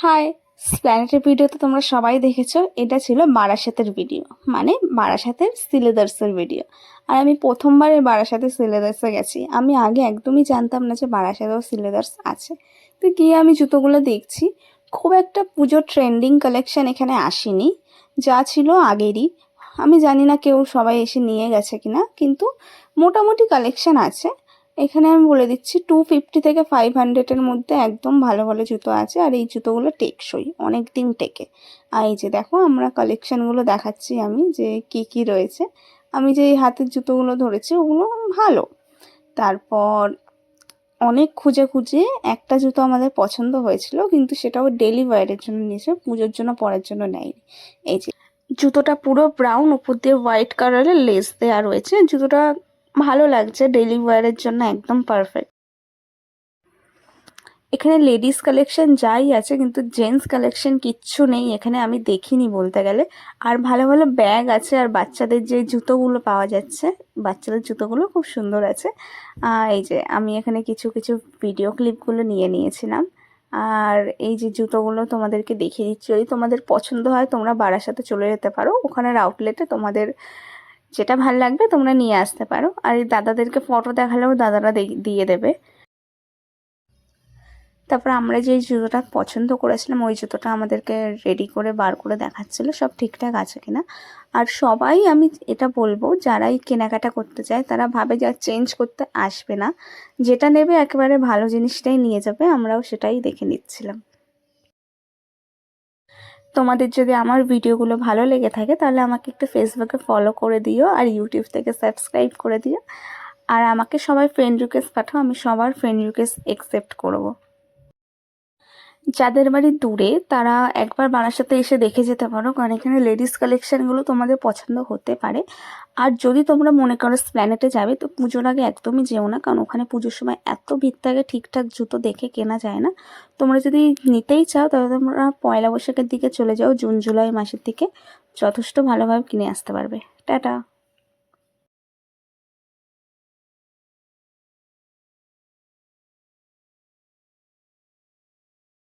High, স্প্ল্যানেটের video তো তোমরা সবাই দেখেছো। এটা ছিল বারাসাতের ভিডিও, মানে বারাসাতের সিলেদার্সের ভিডিও। আর আমি প্রথমবারে বারাসাতের সিলেদার্সে গেছি। আমি আগে একদমই জানতাম না যে বারাসাতেও সিলেদার্স আছে। তো গিয়ে আমি জুতোগুলো দেখছি, খুব একটা পুজোর ট্রেন্ডিং কালেকশন এখানে আসেনি, যা ছিল আগেরই। আমি জানি না কেউ সবাই এসে নিয়ে গেছে কিনা, কিন্তু মোটামুটি কালেকশন আছে। এখানে আমি বলে দিচ্ছি 250 থেকে 500-এর মধ্যে একদম ভালো ভালো জুতো আছে। আর এই জুতোগুলো টেকসই, অনেক দিন টেকে। আর এই যে দেখো, আমরা কালেকশনগুলো দেখাচ্ছি আমি যে কি কি রয়েছে। আমি যে এই হাতের জুতোগুলো ধরেছি ওগুলো ভালো। তারপর অনেক খুঁজে খুঁজে একটা জুতো আমাদের পছন্দ হয়েছিল, কিন্তু সেটাও ডেলি ওয়্যারের জন্য নিয়েছে, পুজোর জন্য পরার জন্য নেয়নি। এই যে জুতোটা পুরো ব্রাউন, উপর দিয়ে হোয়াইট কালারের লেস দেওয়া রয়েছে। জুতোটা ভালো লাগছে, ডেলি ওয়্যারের জন্য একদম পারফেক্ট। এখানে লেডিস কালেকশন যাই আছে, কিন্তু জেন্টস কালেকশন কিচ্ছু নেই এখানে, আমি দেখিনি বলতে গেলে। আর ভালো ভালো ব্যাগ আছে, আর বাচ্চাদের যে জুতোগুলো পাওয়া যাচ্ছে, বাচ্চাদের জুতোগুলো খুব সুন্দর আছে। এই যে আমি এখানে কিছু কিছু ভিডিও ক্লিপগুলো নিয়ে নিয়েছিলাম। আর এই যে জুতোগুলো তোমাদেরকে দেখিয়ে দিচ্ছি, যদি তোমাদের পছন্দ হয় তোমরা বারাসাতে চলে যেতে পারো, ওখানের আউটলেটে তোমাদের যেটা ভালো লাগবে তোমরা নিয়ে আসতে পারো। আর এই দাদাদেরকে ফটো দেখালেও দাদারা দিয়ে দেবে। তারপর আমরা যে জুতোটা পছন্দ করেছিলাম, ওই জুতোটা আমাদেরকে রেডি করে বার করে দেখাচ্ছিল সব ঠিকঠাক আছে কিনা। আর সবাই, আমি এটা বলবো, যারাই কেনাকাটা করতে চায় তারা ভাবে যে চেঞ্জ করতে আসবে না, যেটা নেবে একেবারে ভালো জিনিসটাই নিয়ে যাবে। আমরাও সেটাই দেখে নিচ্ছিলাম। তোমাদের যদি আমার ভিডিওগুলো ভালো লেগে থাকে তাহলে আমাকে একটু ফেসবুকে ফলো করে দিও, আর ইউটিউব থেকে সাবস্ক্রাইব করে দিও। আর আমাকে সবাই ফ্রেন্ড রিকোয়েস্ট পাঠাও, আমি সবার ফ্রেন্ড রিকোয়েস্ট অ্যাকসেপ্ট করবো। যাদের বাড়ি দূরে তারা একবার বারাসাতে এসে দেখে যেতে পারো, কারণ এখানে লেডিস কালেকশানগুলো তোমাদের পছন্দ হতে পারে। আর যদি তোমরা মনে করো স্প্ল্যানেটে যাবে, তো পুজোর আগে একদমই যেও না, কারণ ওখানে পুজোর সময় এত ভিড় থাকে, ঠিকঠাক জুতো দেখে কেনা যায় না। তোমরা যদি নিতেই চাও তাহলে তোমরা পয়লা বৈশাখের দিকে চলে যাও, জুন জুলাই মাসের দিকে, যথেষ্ট ভালোভাবে কিনে আসতে পারবে। টাটা।